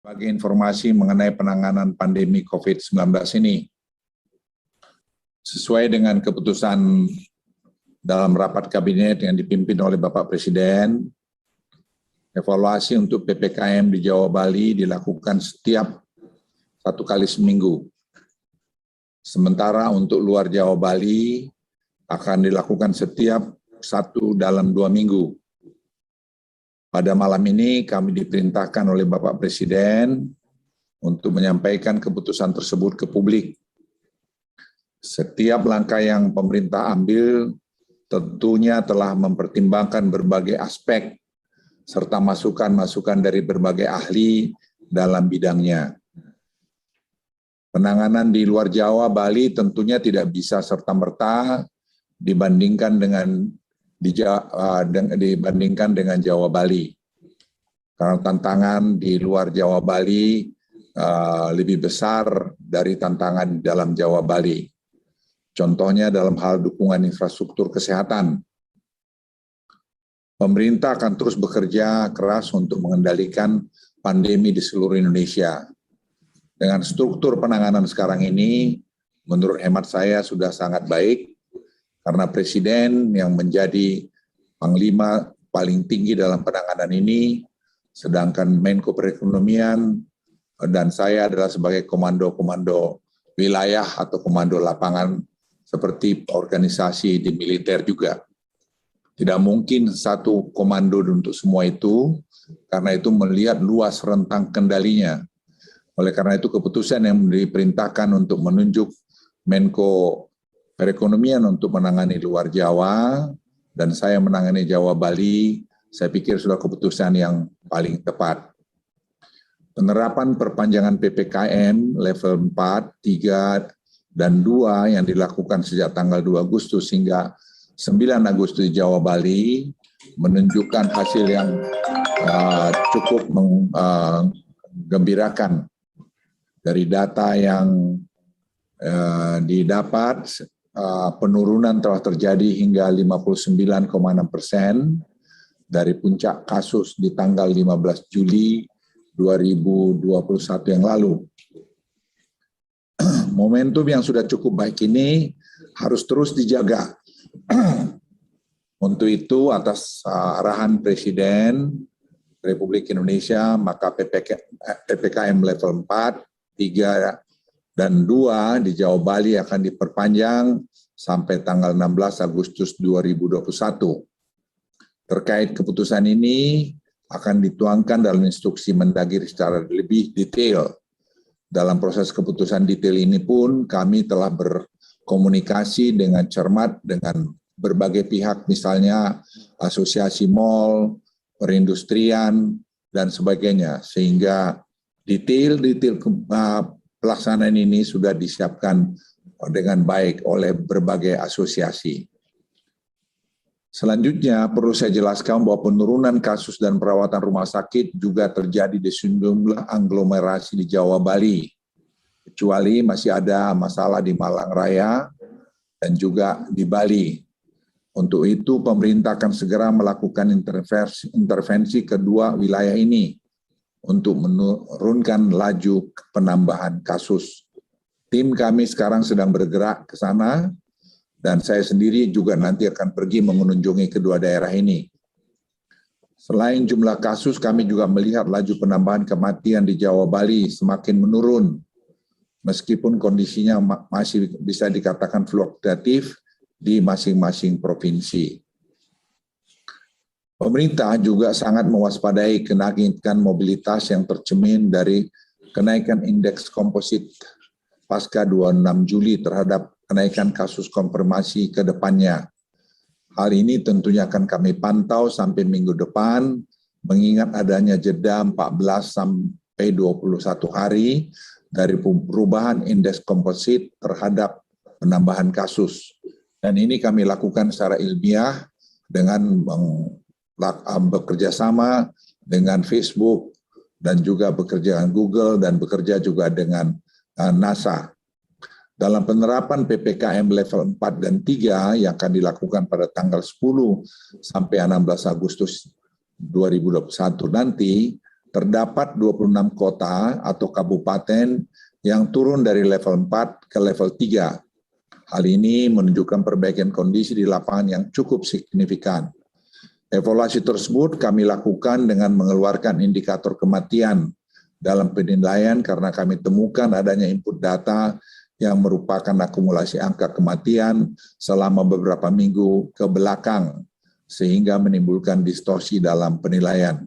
Bagi informasi mengenai penanganan pandemi COVID-19 ini, sesuai dengan keputusan dalam rapat kabinet yang dipimpin oleh Bapak Presiden, evaluasi untuk PPKM di Jawa Bali dilakukan setiap 1 kali seminggu. Sementara untuk luar Jawa Bali akan dilakukan setiap 1 dalam 2 minggu. Pada malam ini kami diperintahkan oleh Bapak Presiden untuk menyampaikan keputusan tersebut ke publik. Setiap langkah yang pemerintah ambil tentunya telah mempertimbangkan berbagai aspek serta masukan-masukan dari berbagai ahli dalam bidangnya. Penanganan di luar Jawa, Bali tentunya tidak bisa serta-merta dibandingkan dengan Jawa Bali. Karena tantangan di luar Jawa Bali lebih besar dari tantangan dalam Jawa Bali. Contohnya dalam hal dukungan infrastruktur kesehatan. Pemerintah akan terus bekerja keras untuk mengendalikan pandemi di seluruh Indonesia. Dengan struktur penanganan sekarang ini, menurut hemat saya sudah sangat baik, karena Presiden yang menjadi Panglima paling tinggi dalam penanganan ini, sedangkan Menko Perekonomian dan saya adalah sebagai komando-komando wilayah atau komando lapangan seperti organisasi di militer juga. Tidak mungkin satu komando untuk semua itu, karena itu melihat luas rentang kendalinya. Oleh karena itu keputusan yang diperintahkan untuk menunjuk Menko Perekonomian untuk menangani luar Jawa, dan saya menangani Jawa Bali, saya pikir sudah keputusan yang paling tepat. Penerapan perpanjangan PPKM level 4, 3, dan 2 yang dilakukan sejak tanggal 2 Agustus hingga 9 Agustus di Jawa Bali menunjukkan hasil yang cukup menggembirakan. Dari data yang didapat, penurunan telah terjadi hingga 59,6% dari puncak kasus di tanggal 15 Juli 2021 yang lalu. Momentum yang sudah cukup baik ini harus terus dijaga. Untuk itu, atas arahan Presiden Republik Indonesia, maka PPKM level 4, 3, dan 2 di Jawa Bali akan diperpanjang sampai tanggal 16 Agustus 2021. Terkait keputusan ini akan dituangkan dalam instruksi Mendagri secara lebih detail. Dalam proses keputusan detail ini pun kami telah berkomunikasi dengan cermat dengan berbagai pihak, misalnya asosiasi mal, perindustrian, dan sebagainya, sehingga detail-detail pelaksanaan ini sudah disiapkan dengan baik oleh berbagai asosiasi. Selanjutnya perlu saya jelaskan bahwa penurunan kasus dan perawatan rumah sakit juga terjadi di sejumlah aglomerasi di Jawa Bali, kecuali masih ada masalah di Malang Raya dan juga di Bali. Untuk itu pemerintah akan segera melakukan intervensi kedua wilayah ini untuk menurunkan laju penambahan kasus. Tim kami sekarang sedang bergerak ke sana, dan saya sendiri juga nanti akan pergi mengunjungi kedua daerah ini. Selain jumlah kasus, kami juga melihat laju penambahan kematian di Jawa Bali semakin menurun, meskipun kondisinya masih bisa dikatakan fluktuatif di masing-masing provinsi. Pemerintah juga sangat mewaspadai kenaikan mobilitas yang tercermin dari kenaikan indeks komposit pasca 26 Juli terhadap kenaikan kasus konfirmasi ke depannya. Hal ini tentunya akan kami pantau sampai minggu depan, mengingat adanya jeda 14 sampai 21 hari dari perubahan indeks komposit terhadap penambahan kasus. Dan ini kami lakukan secara ilmiah dengan bekerja sama dengan Facebook dan juga bekerja dengan Google dan bekerja juga dengan NASA. Dalam penerapan PPKM level 4 dan 3 yang akan dilakukan pada tanggal 10 sampai 16 Agustus 2021 nanti, terdapat 26 kota atau kabupaten yang turun dari level 4 ke level 3. Hal ini menunjukkan perbaikan kondisi di lapangan yang cukup signifikan. Evaluasi tersebut kami lakukan dengan mengeluarkan indikator kematian dalam penilaian karena kami temukan adanya input data yang merupakan akumulasi angka kematian selama beberapa minggu ke belakang, sehingga menimbulkan distorsi dalam penilaian.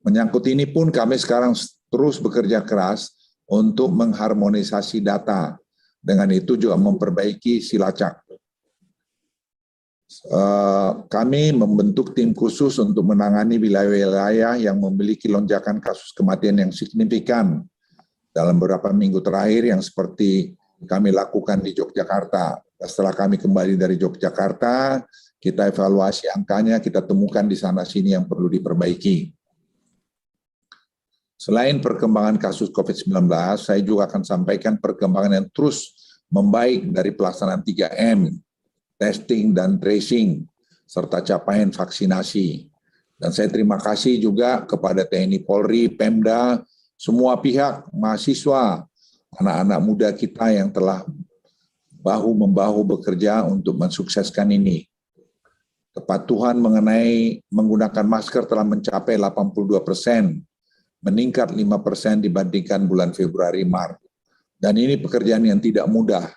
Menyangkut ini pun kami sekarang terus bekerja keras untuk mengharmonisasi data, dengan itu juga memperbaiki silacak. Kami membentuk tim khusus untuk menangani wilayah-wilayah yang memiliki lonjakan kasus kematian yang signifikan dalam beberapa minggu terakhir, yang seperti kami lakukan di Yogyakarta. Setelah kami kembali dari Yogyakarta, kita evaluasi angkanya, kita temukan di sana-sini yang perlu diperbaiki. Selain perkembangan kasus COVID-19, saya juga akan sampaikan perkembangan yang terus membaik dari pelaksanaan 3M, testing dan tracing, serta capaian vaksinasi. Dan saya terima kasih juga kepada TNI Polri, Pemda, semua pihak, mahasiswa, anak-anak muda kita yang telah bahu-membahu bekerja untuk mensukseskan ini. Kepatuhan mengenai menggunakan masker telah mencapai 82%, meningkat 5% dibandingkan bulan Februari-Maret. Dan ini pekerjaan yang tidak mudah.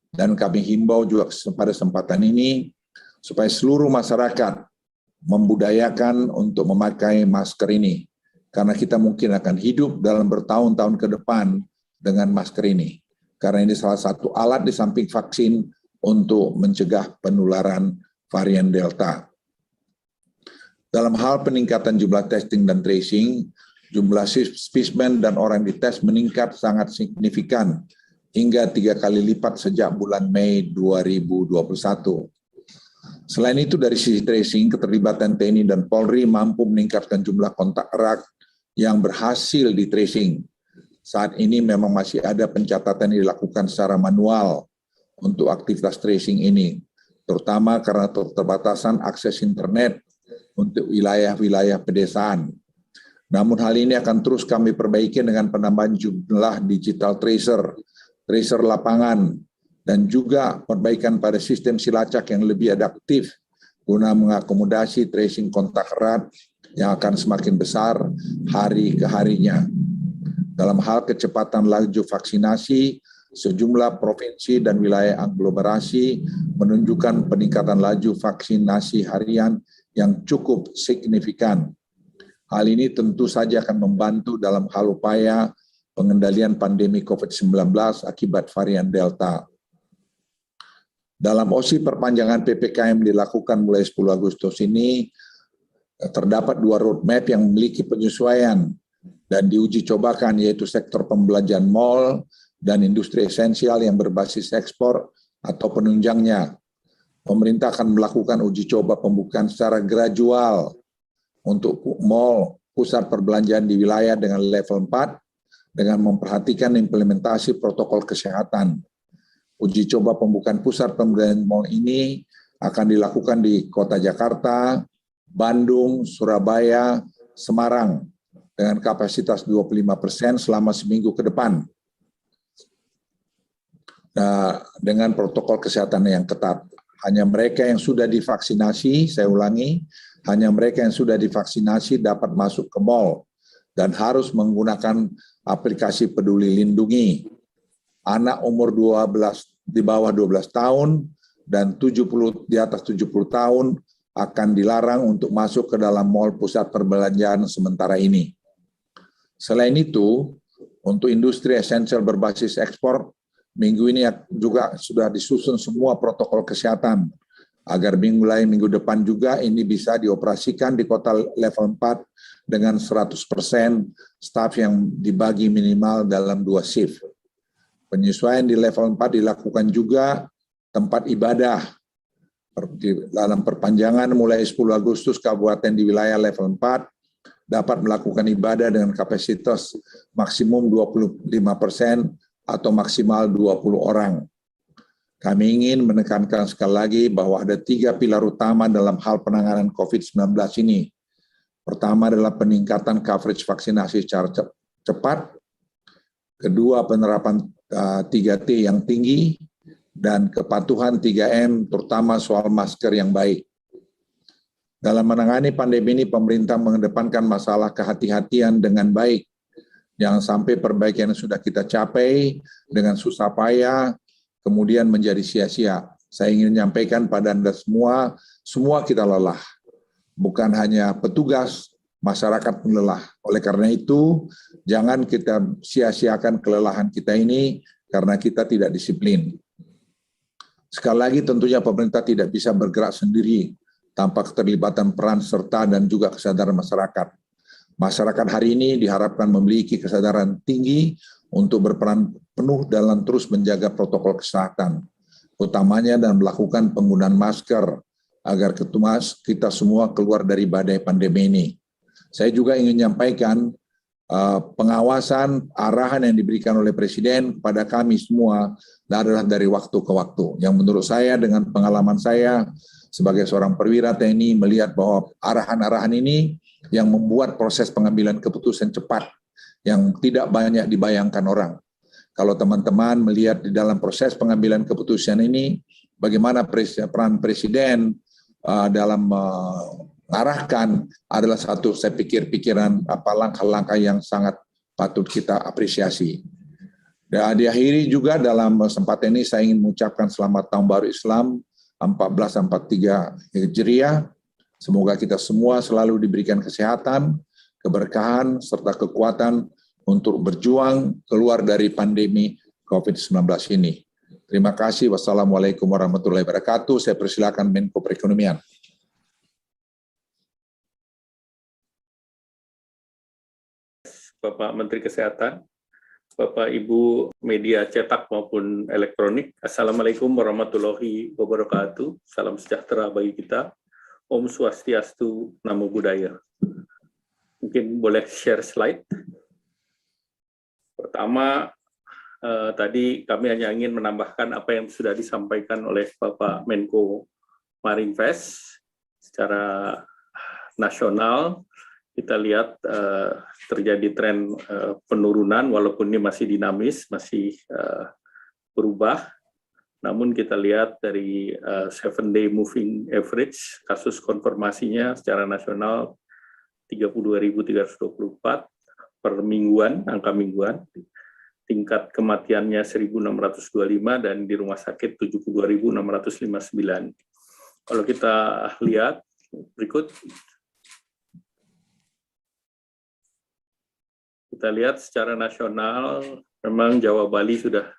Dan kami himbau juga pada kesempatan ini supaya seluruh masyarakat membudayakan untuk memakai masker ini. Karena kita mungkin akan hidup dalam bertahun-tahun ke depan dengan masker ini. Karena ini salah satu alat di samping vaksin untuk mencegah penularan varian Delta. Dalam hal peningkatan jumlah testing dan tracing, jumlah spesimen dan orang dites meningkat sangat signifikan hingga 3 kali lipat sejak bulan Mei 2021. Selain itu, dari sisi tracing, keterlibatan TNI dan Polri mampu meningkatkan jumlah kontak erat yang berhasil di tracing. Saat ini memang masih ada pencatatan yang dilakukan secara manual untuk aktivitas tracing ini, terutama karena keterbatasan akses internet untuk wilayah-wilayah pedesaan. Namun hal ini akan terus kami perbaiki dengan penambahan jumlah digital tracer lapangan, dan juga perbaikan pada sistem silacak yang lebih adaptif guna mengakomodasi tracing kontak erat yang akan semakin besar hari ke harinya. Dalam hal kecepatan laju vaksinasi, sejumlah provinsi dan wilayah aglomerasi menunjukkan peningkatan laju vaksinasi harian yang cukup signifikan. Hal ini tentu saja akan membantu dalam hal upaya pengendalian pandemi COVID-19 akibat varian Delta. Dalam OSI perpanjangan PPKM dilakukan mulai 10 Agustus ini, terdapat 2 roadmap yang memiliki penyesuaian dan diuji cobakan, yaitu sektor pembelanjaan mal dan industri esensial yang berbasis ekspor atau penunjangnya. Pemerintah akan melakukan uji coba pembukaan secara gradual untuk mal, pusat perbelanjaan di wilayah dengan level 4, dengan memperhatikan implementasi protokol kesehatan. Uji coba pembukaan pusat perbelanjaan mal ini akan dilakukan di Kota Jakarta, Bandung, Surabaya, Semarang, dengan kapasitas 25% selama seminggu ke depan. Nah, dengan protokol kesehatan yang ketat. Hanya mereka yang sudah divaksinasi, saya ulangi, hanya mereka yang sudah divaksinasi dapat masuk ke mal dan harus menggunakan aplikasi Peduli Lindungi. Anak umur 12 di bawah 12 tahun dan 70 di atas 70 tahun akan dilarang untuk masuk ke dalam mal pusat perbelanjaan sementara ini. Selain itu, untuk industri esensial berbasis ekspor, minggu ini juga sudah disusun semua protokol kesehatan agar mulai minggu depan juga ini bisa dioperasikan di kota level 4 dengan 100% staf yang dibagi minimal dalam 2 shift. Penyesuaian di level 4 dilakukan juga tempat ibadah. Dalam perpanjangan mulai 10 Agustus, kabupaten di wilayah level 4 dapat melakukan ibadah dengan kapasitas maksimum 25% atau maksimal 20 orang. Kami ingin menekankan sekali lagi bahwa ada 3 pilar utama dalam hal penanganan COVID-19 ini. Pertama adalah peningkatan coverage vaksinasi secara cepat, kedua penerapan 3T yang tinggi, dan kepatuhan 3M terutama soal masker yang baik. Dalam menangani pandemi ini, pemerintah mengedepankan masalah kehati-hatian dengan baik. Jangan sampai perbaikan yang sudah kita capai dengan susah payah, kemudian menjadi sia-sia. Saya ingin menyampaikan pada Anda semua kita lelah. Bukan hanya petugas, masyarakat pun lelah. Oleh karena itu, jangan kita sia-siakan kelelahan kita ini karena kita tidak disiplin. Sekali lagi tentunya pemerintah tidak bisa bergerak sendiri tanpa keterlibatan peran serta dan juga kesadaran masyarakat. Masyarakat hari ini diharapkan memiliki kesadaran tinggi untuk berperan penuh dalam terus menjaga protokol kesehatan, utamanya dan melakukan penggunaan masker agar kita semua keluar dari badai pandemi ini. Saya juga ingin menyampaikan pengawasan arahan yang diberikan oleh Presiden kepada kami semua adalah dari waktu ke waktu. Yang menurut saya dengan pengalaman saya sebagai seorang perwira TNI melihat bahwa arahan-arahan ini yang membuat proses pengambilan keputusan cepat yang tidak banyak dibayangkan orang. Kalau teman-teman melihat di dalam proses pengambilan keputusan ini, bagaimana peran Presiden dalam mengarahkan adalah satu saya pikir pikiran langkah-langkah yang sangat patut kita apresiasi. Dan diakhiri juga dalam kesempatan ini saya ingin mengucapkan selamat Tahun Baru Islam 1443 Hijriah. Semoga kita semua selalu diberikan kesehatan, keberkahan, serta kekuatan untuk berjuang keluar dari pandemi COVID-19 ini. Terima kasih. Wassalamualaikum warahmatullahi wabarakatuh. Saya persilakan Menko Perekonomian. Bapak Menteri Kesehatan, Bapak Ibu media cetak maupun elektronik, Assalamualaikum warahmatullahi wabarakatuh. Salam sejahtera bagi kita. Om Swastiastu, Namo Buddhaya. Mungkin boleh share slide. Pertama, tadi kami hanya ingin menambahkan apa yang sudah disampaikan oleh Bapak Menko Marinvest. Secara nasional, kita lihat terjadi tren penurunan, walaupun ini masih dinamis, masih berubah. Namun kita lihat dari 7-day moving average, kasus konfirmasinya secara nasional 32.324 per mingguan, angka mingguan. Tingkat kematiannya 1.625 dan di rumah sakit 72.659. Kalau kita lihat berikut, kita lihat secara nasional memang Jawa Bali sudah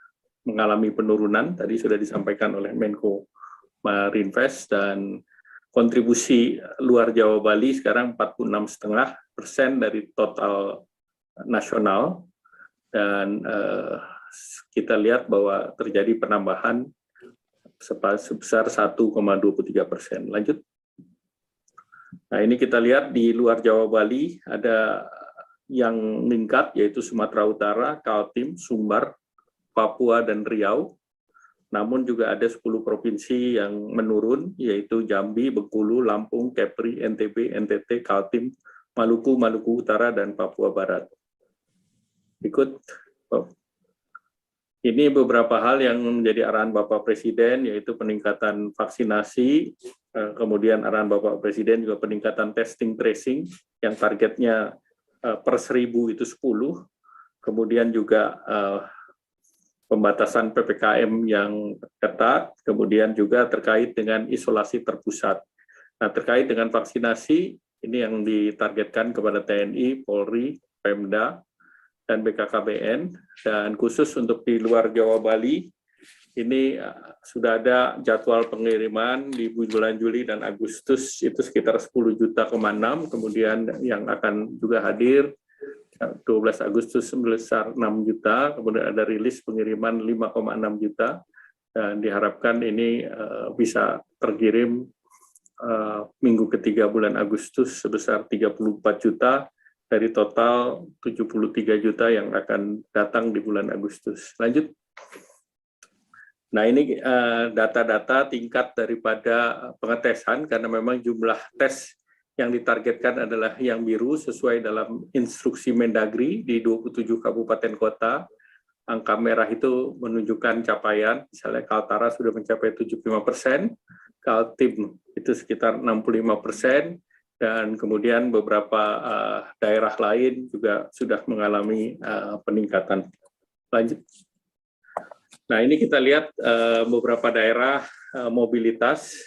mengalami penurunan, tadi sudah disampaikan oleh Menko Marinvest, dan kontribusi luar Jawa Bali sekarang 46,5% dari total nasional, dan kita lihat bahwa terjadi penambahan sebesar 1,23%. Lanjut. Nah, ini kita lihat di luar Jawa Bali ada yang meningkat, yaitu Sumatera Utara, Kaltim, Sumbar, Papua, dan Riau. Namun juga ada 10 provinsi yang menurun, yaitu Jambi, Bengkulu, Lampung, Kepri, NTB, NTT, Kaltim, Maluku, Maluku Utara, dan Papua Barat. Berikut. Ini beberapa hal yang menjadi arahan Bapak Presiden, yaitu peningkatan vaksinasi, kemudian arahan Bapak Presiden juga peningkatan testing tracing, yang targetnya per 1.000 itu 10, kemudian juga pembatasan PPKM yang ketat, kemudian juga terkait dengan isolasi terpusat. Nah, terkait dengan vaksinasi, ini yang ditargetkan kepada TNI, Polri, Pemda, dan BKKBN, dan khusus untuk di luar Jawa Bali, ini sudah ada jadwal pengiriman di bulan Juli dan Agustus, itu sekitar 10,6 juta, kemudian yang akan juga hadir 12 Agustus sebesar 6 juta, kemudian ada rilis pengiriman 5,6 juta, dan diharapkan ini bisa terkirim minggu ketiga bulan Agustus sebesar 34 juta dari total 73 juta yang akan datang di bulan Agustus. Lanjut. Nah, ini data-data tingkat daripada pengetesan, karena memang jumlah tes yang ditargetkan adalah yang biru sesuai dalam instruksi Mendagri di 27 kabupaten kota. Angka merah itu menunjukkan capaian, misalnya Kaltara sudah mencapai 75%, Kaltim itu sekitar 65%, dan kemudian beberapa daerah lain juga sudah mengalami peningkatan. Lanjut. Nah, ini kita lihat beberapa daerah mobilitas.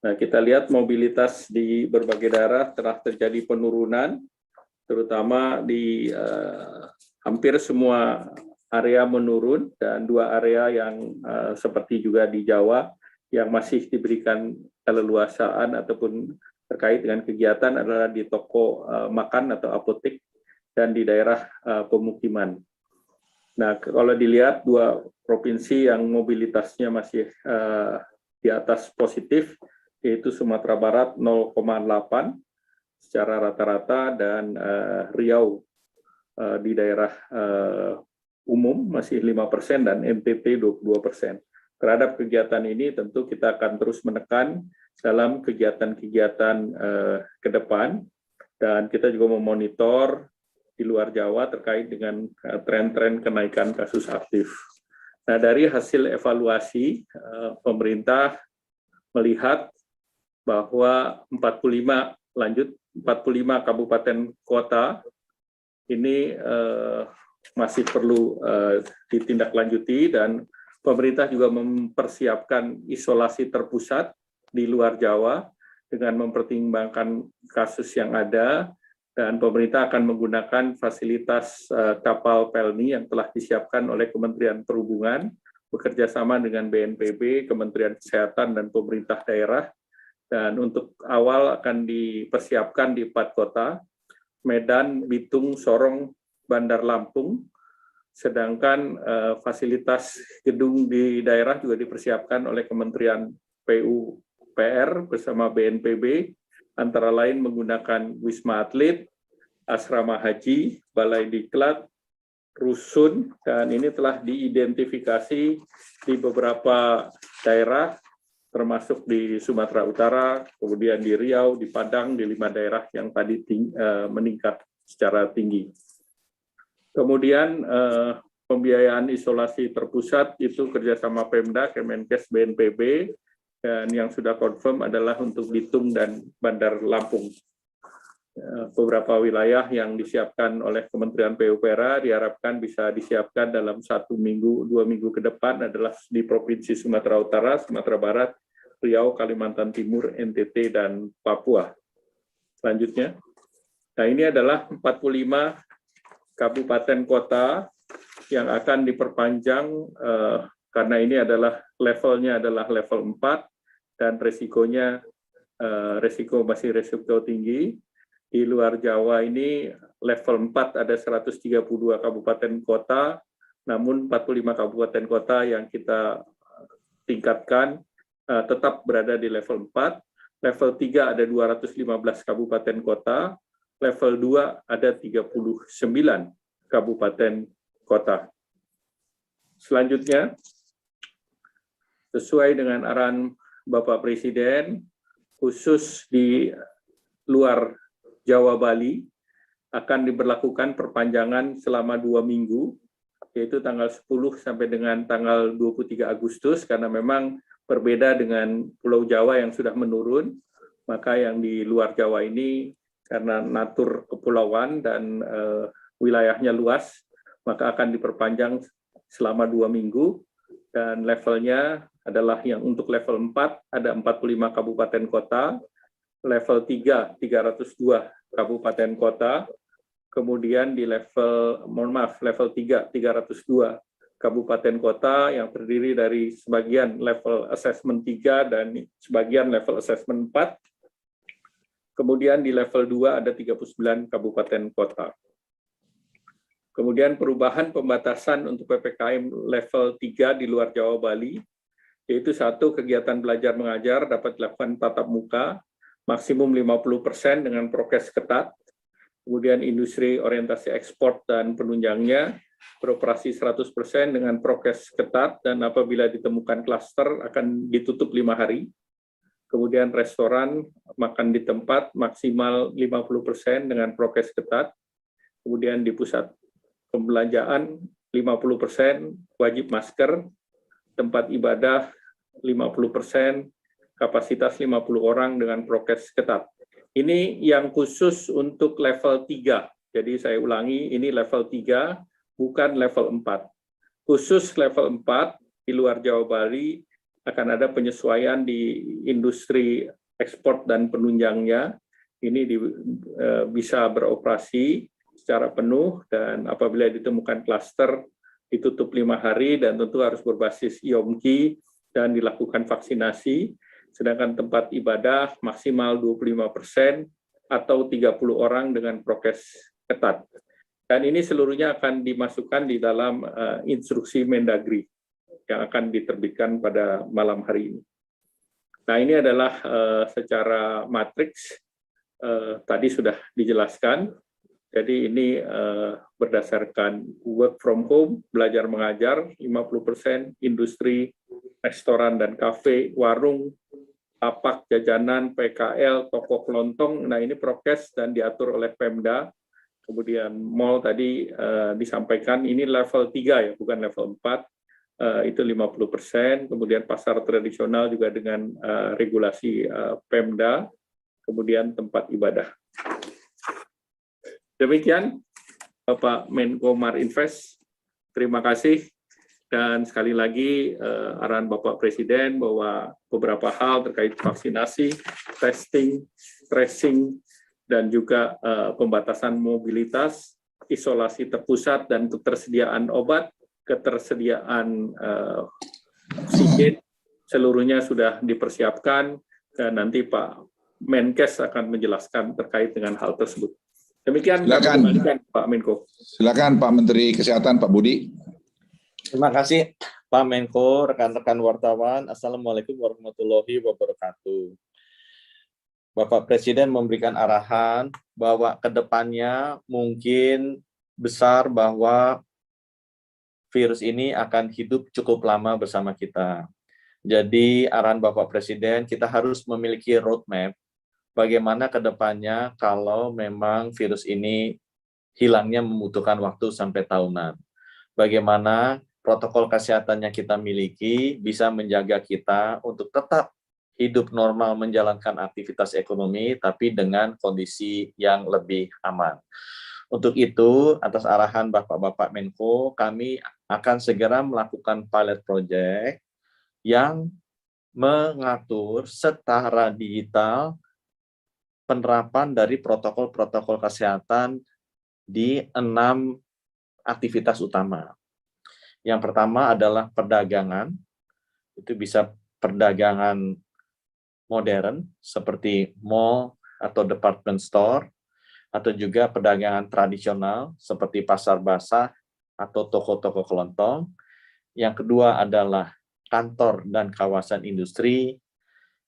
Nah, kita lihat mobilitas di berbagai daerah telah terjadi penurunan, terutama di hampir semua area menurun, dan 2 area yang seperti juga di Jawa yang masih diberikan keleluasaan ataupun terkait dengan kegiatan adalah di toko makan atau apotek dan di daerah pemukiman. Nah, kalau dilihat 2 provinsi yang mobilitasnya masih di atas positif, yaitu Sumatera Barat 0,8 secara rata-rata, dan Riau di daerah umum masih 5% dan NTT 22%. Terhadap kegiatan ini tentu kita akan terus menekan dalam kegiatan-kegiatan ke depan, dan kita juga memonitor di luar Jawa terkait dengan tren-tren kenaikan kasus aktif. Nah, dari hasil evaluasi, pemerintah melihat bahwa 45 kabupaten kota ini masih perlu ditindaklanjuti, dan pemerintah juga mempersiapkan isolasi terpusat di luar Jawa dengan mempertimbangkan kasus yang ada, dan pemerintah akan menggunakan fasilitas kapal Pelni yang telah disiapkan oleh Kementerian Perhubungan bekerja sama dengan BNPB, Kementerian Kesehatan, dan pemerintah daerah. Dan untuk awal akan dipersiapkan di 4 kota, Medan, Bitung, Sorong, Bandar Lampung, sedangkan fasilitas gedung di daerah juga dipersiapkan oleh Kementerian PUPR bersama BNPB, antara lain menggunakan Wisma Atlet, Asrama Haji, Balai Diklat, Rusun, dan ini telah diidentifikasi di beberapa daerah, termasuk di Sumatera Utara, kemudian di Riau, di Padang, di 5 daerah yang tadi meningkat secara tinggi. Kemudian pembiayaan isolasi terpusat itu kerjasama Pemda, Kemenkes, BNPB, dan yang sudah confirm adalah untuk Bitung dan Bandar Lampung. Beberapa wilayah yang disiapkan oleh Kementerian PUPR diharapkan bisa disiapkan dalam 1 minggu, 2 minggu ke depan adalah di Provinsi Sumatera Utara, Sumatera Barat, Riau, Kalimantan Timur, NTT, dan Papua. Selanjutnya, nah ini adalah 45 kabupaten kota yang akan diperpanjang karena ini adalah levelnya adalah level 4 dan resikonya masih resiko tinggi. Di luar Jawa ini level 4 ada 132 kabupaten kota, namun 45 kabupaten kota yang kita tingkatkan tetap berada di level 4. Level 3 ada 215 kabupaten kota, level 2 ada 39 kabupaten kota. Selanjutnya, sesuai dengan arahan Bapak Presiden, khusus di luar Jawa Bali akan diberlakukan perpanjangan selama 2 minggu, yaitu tanggal 10 sampai dengan tanggal 23 Agustus, karena memang berbeda dengan Pulau Jawa yang sudah menurun, maka yang di luar Jawa ini karena natur kepulauan dan wilayahnya luas, maka akan diperpanjang selama 2 minggu, dan levelnya adalah yang untuk level 4 ada 45 kabupaten kota, level 3 302 kabupaten kota, kemudian di level 3 302 kabupaten kota yang terdiri dari sebagian level assessment 3 dan sebagian level assessment 4. Kemudian di level 2 ada 39 kabupaten kota. Kemudian perubahan pembatasan untuk PPKM level 3 di luar Jawa Bali, yaitu 1, kegiatan belajar mengajar dapat dilakukan tatap muka, maksimum 50% dengan prokes ketat. Kemudian industri orientasi ekspor dan penunjangnya beroperasi 100% dengan prokes ketat, dan apabila ditemukan klaster akan ditutup 5 hari. kemudian restoran, makan di tempat maksimal 50% dengan prokes ketat, kemudian di pusat pembelanjaan 50% wajib masker, tempat ibadah 50%, kapasitas 50 orang dengan prokes ketat. Ini yang khusus untuk level 3. Jadi saya ulangi, ini level 3, bukan level 4. Khusus level 4 di luar Jawa Bali akan ada penyesuaian di industri ekspor dan penunjangnya. Ini bisa beroperasi secara penuh dan apabila ditemukan klaster ditutup 5 hari dan tentu harus berbasis IOMKI dan dilakukan vaksinasi. Sedangkan tempat ibadah maksimal 25% atau 30 orang dengan prokes ketat. Dan ini seluruhnya akan dimasukkan di dalam instruksi Mendagri yang akan diterbitkan pada malam hari ini. Nah, ini adalah secara matriks, tadi sudah dijelaskan. Jadi ini berdasarkan work from home, belajar mengajar 50%, industri, restoran dan kafe, warung, lapak, jajanan, PKL, toko kelontong. Nah, ini prokes dan diatur oleh Pemda. Kemudian mall tadi disampaikan ini level 3 ya, bukan level 4. Itu 50%, kemudian pasar tradisional juga dengan regulasi Pemda, kemudian tempat ibadah. Demikian Bapak Menko Marinvest, terima kasih. Dan sekali lagi arahan Bapak Presiden bahwa beberapa hal terkait vaksinasi, testing, tracing, dan juga pembatasan mobilitas, isolasi terpusat, dan ketersediaan obat, ketersediaan oksigen, seluruhnya sudah dipersiapkan, dan nanti Pak Menkes akan menjelaskan terkait dengan hal tersebut. Demikian, silakan Pak Menko. Silakan Pak Menteri Kesehatan, Pak Budi. Terima kasih Pak Menko, rekan-rekan wartawan. Assalamualaikum warahmatullahi wabarakatuh. Bapak Presiden memberikan arahan bahwa ke depannya mungkin besar bahwa virus ini akan hidup cukup lama bersama kita. Jadi arahan Bapak Presiden, kita harus memiliki roadmap bagaimana ke depannya kalau memang virus ini hilangnya membutuhkan waktu sampai tahunan. Bagaimana protokol kesehatan yang kita miliki bisa menjaga kita untuk tetap hidup normal menjalankan aktivitas ekonomi, tapi dengan kondisi yang lebih aman. Untuk itu, atas arahan Bapak-Bapak Menko, kami akan segera melakukan pilot project yang mengatur secara digital penerapan dari protokol-protokol kesehatan di 6 aktivitas utama. Yang pertama adalah perdagangan, itu bisa perdagangan modern seperti mall atau department store, atau juga perdagangan tradisional seperti pasar basah atau toko-toko kelontong. Yang kedua adalah kantor dan kawasan industri.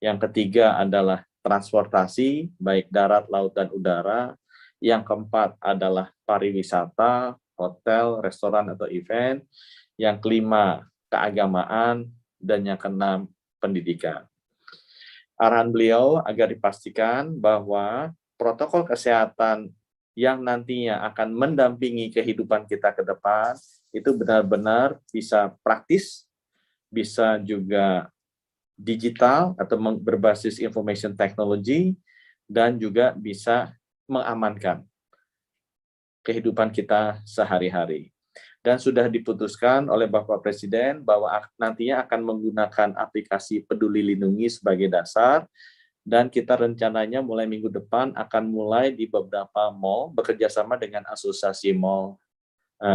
Yang ketiga adalah transportasi, baik darat, laut, dan udara. Yang keempat adalah pariwisata, hotel, restoran, atau event. Yang kelima, keagamaan. Dan yang keenam, pendidikan. Arahan beliau agar dipastikan bahwa protokol kesehatan yang nantinya akan mendampingi kehidupan kita ke depan, itu benar-benar bisa praktis, bisa juga digital atau berbasis information technology, dan juga bisa mengamankan kehidupan kita sehari-hari. Dan sudah diputuskan oleh Bapak Presiden bahwa nantinya akan menggunakan aplikasi Peduli Lindungi sebagai dasar, dan kita rencananya mulai minggu depan akan mulai di beberapa mall bekerja sama dengan Asosiasi Mall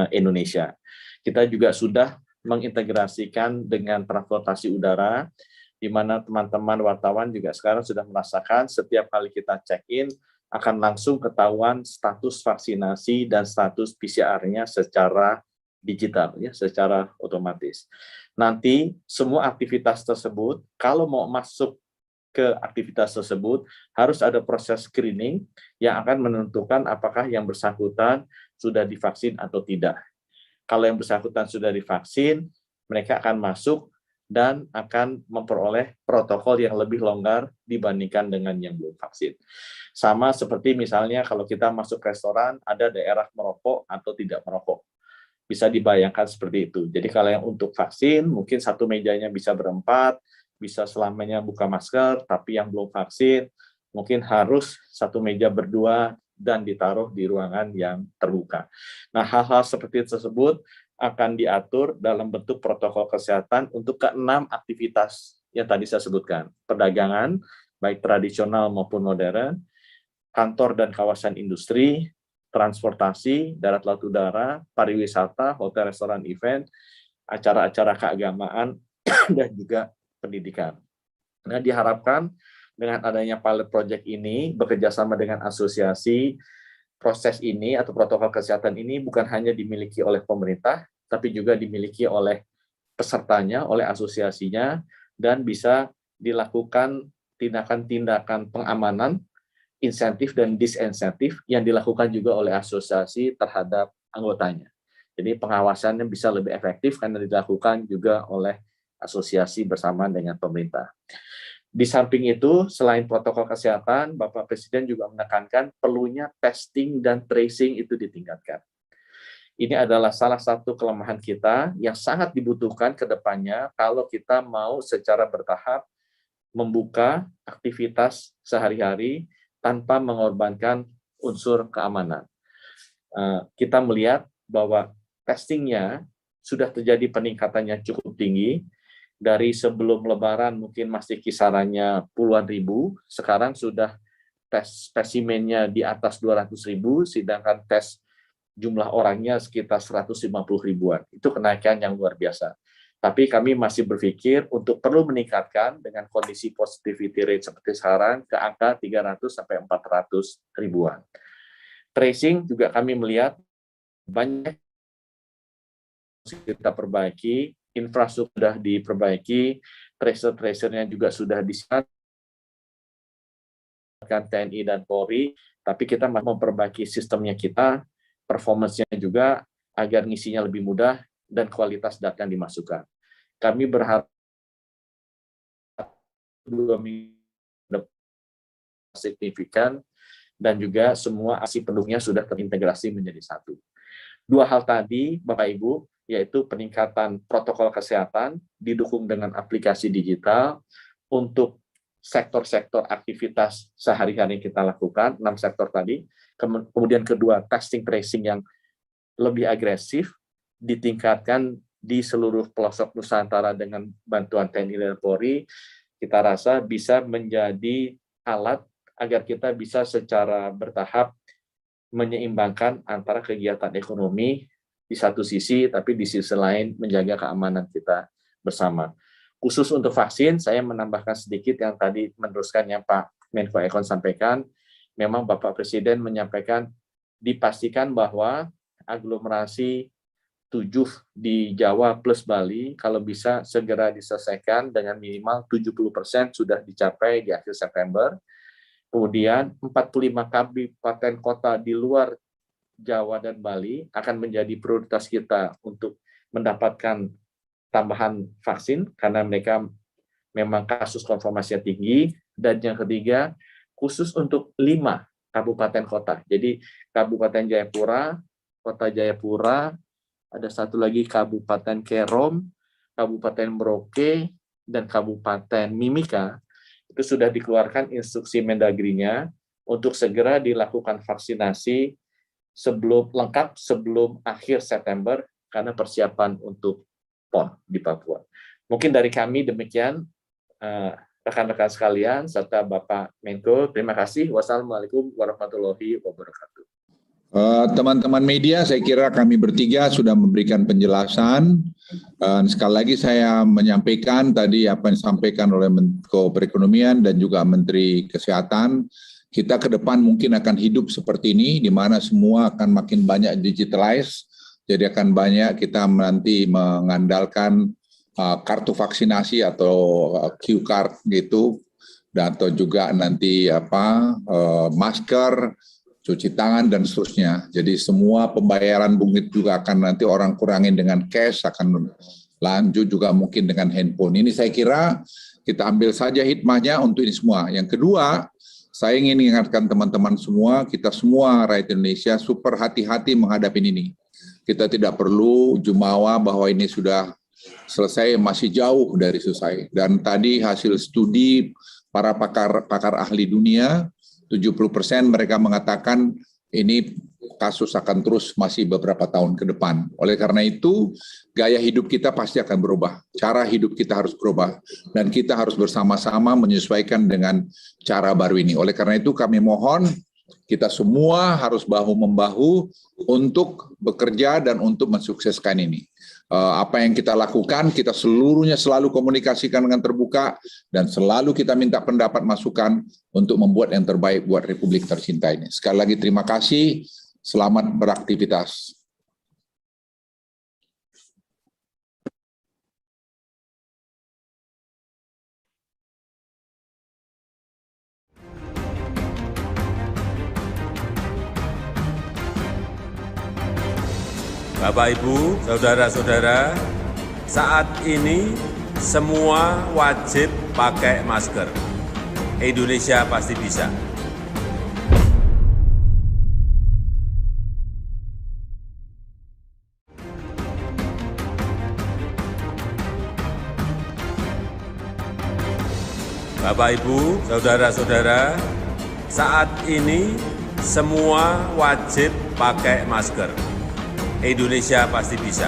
Indonesia. Kita juga sudah mengintegrasikan dengan transportasi udara, di mana teman-teman wartawan juga sekarang sudah merasakan setiap kali kita check-in akan langsung ketahuan status vaksinasi dan status PCR-nya secara digital, ya, secara otomatis. Nanti semua aktivitas tersebut, kalau mau masuk ke aktivitas tersebut, harus ada proses screening yang akan menentukan apakah yang bersangkutan sudah divaksin atau tidak. Kalau yang bersangkutan sudah divaksin, mereka akan masuk dan akan memperoleh protokol yang lebih longgar dibandingkan dengan yang belum vaksin. Sama seperti misalnya kalau kita masuk restoran, ada daerah merokok atau tidak merokok. Bisa dibayangkan seperti itu. Jadi kalau yang untuk vaksin, mungkin satu mejanya bisa berempat, bisa selamanya buka masker, tapi yang belum vaksin, mungkin harus satu meja berdua dan ditaruh di ruangan yang terbuka. Nah, hal-hal seperti tersebut akan diatur dalam bentuk protokol kesehatan untuk ke-6 aktivitas yang tadi saya sebutkan. Perdagangan, baik tradisional maupun modern, kantor dan kawasan industri, transportasi, darat laut udara, pariwisata, hotel, restoran, event, acara-acara keagamaan, dan juga pendidikan. Nah, diharapkan dengan adanya pilot project ini, bekerja sama dengan asosiasi, proses ini atau protokol kesehatan ini bukan hanya dimiliki oleh pemerintah, tapi juga dimiliki oleh pesertanya, oleh asosiasinya, dan bisa dilakukan tindakan-tindakan pengamanan, insentif dan disinsentif yang dilakukan juga oleh asosiasi terhadap anggotanya. Jadi pengawasannya bisa lebih efektif karena dilakukan juga oleh asosiasi bersama dengan pemerintah. Di samping itu, selain protokol kesehatan, Bapak Presiden juga menekankan perlunya testing dan tracing itu ditingkatkan. Ini adalah salah satu kelemahan kita yang sangat dibutuhkan ke depannya kalau kita mau secara bertahap membuka aktivitas sehari-hari tanpa mengorbankan unsur keamanan. Kita melihat bahwa testingnya sudah terjadi peningkatannya cukup tinggi. Dari sebelum Lebaran mungkin masih kisarannya puluhan ribu, sekarang sudah tes spesimennya di atas 200 ribu, sedangkan tes jumlah orangnya sekitar 150 ribuan. Itu kenaikan yang luar biasa. Tapi kami masih berpikir untuk perlu meningkatkan dengan kondisi positivity rate seperti sekarang ke angka 300 sampai 400 ribuan. Tracing juga kami melihat banyak kita perbaiki, infrastruktur sudah diperbaiki, tracer-tracernya juga sudah disiapkan TNI dan Polri, tapi kita masih memperbaiki sistemnya kita, performance-nya juga, agar ngisinya lebih mudah, dan kualitas data yang dimasukkan. Kami berharap 2 minggu signifikan, dan juga semua aksi pendukungnya sudah terintegrasi menjadi satu. 2 hal tadi, Bapak Ibu, yaitu peningkatan protokol kesehatan didukung dengan aplikasi digital untuk sektor-sektor aktivitas sehari-hari kita lakukan, 6 sektor tadi. Kemudian kedua, testing tracing yang lebih agresif, ditingkatkan di seluruh pelosok Nusantara dengan bantuan TNI dan Polri, kita rasa bisa menjadi alat agar kita bisa secara bertahap menyeimbangkan antara kegiatan ekonomi di satu sisi, tapi di sisi lain menjaga keamanan kita bersama. Khusus untuk vaksin, saya menambahkan sedikit yang tadi meneruskan yang Pak Menko Ekon sampaikan. Memang Bapak Presiden menyampaikan, dipastikan bahwa aglomerasi 7 di Jawa plus Bali, kalau bisa segera diselesaikan dengan minimal 70% sudah dicapai di akhir September. Kemudian 45 kabupaten kota di luar Jawa dan Bali akan menjadi prioritas kita untuk mendapatkan tambahan vaksin karena mereka memang kasus konfirmasinya tinggi. Dan yang ketiga, khusus untuk 5 kabupaten kota. Jadi Kabupaten Jayapura, Kota Jayapura, ada satu lagi Kabupaten Kerom, Kabupaten Merauke, dan Kabupaten Mimika, itu sudah dikeluarkan instruksi Mendagrinya untuk segera dilakukan vaksinasi sebelum akhir September karena persiapan untuk PON di Papua. Mungkin dari kami demikian, rekan-rekan sekalian serta Bapak Menko. Terima kasih. Wassalamualaikum warahmatullahi wabarakatuh. Teman-teman media, saya kira kami bertiga sudah memberikan penjelasan. Sekali lagi saya menyampaikan tadi apa yang disampaikan oleh Menko Perekonomian dan juga Menteri Kesehatan. Kita ke depan mungkin akan hidup seperti ini, di mana semua akan makin banyak digitalized, jadi akan banyak kita nanti mengandalkan kartu vaksinasi atau Q card gitu, dan atau juga nanti masker, cuci tangan dan seterusnya. Jadi semua pembayaran bungit juga akan nanti orang kurangin dengan cash, akan lanjut juga mungkin dengan handphone. Ini saya kira kita ambil saja hikmahnya untuk ini semua. Yang kedua, saya ingin ingatkan teman-teman semua, kita semua rakyat Indonesia super hati-hati menghadapi ini. Kita tidak perlu jumawa bahwa ini sudah selesai, masih jauh dari selesai. Dan tadi hasil studi para pakar ahli dunia, 70% mereka mengatakan ini kasus akan terus masih beberapa tahun ke depan. Oleh karena itu, gaya hidup kita pasti akan berubah. Cara hidup kita harus berubah. Dan kita harus bersama-sama menyesuaikan dengan cara baru ini. Oleh karena itu, kami mohon kita semua harus bahu-membahu untuk bekerja dan untuk mensukseskan ini. Apa yang kita lakukan, kita seluruhnya selalu komunikasikan dengan terbuka dan selalu kita minta pendapat masukan untuk membuat yang terbaik buat Republik tercinta ini. Sekali lagi terima kasih, selamat beraktivitas. Bapak, Ibu, saudara-saudara, saat ini semua wajib pakai masker. Indonesia pasti bisa. Bapak, Ibu, saudara-saudara, saat ini semua wajib pakai masker. Indonesia pasti bisa.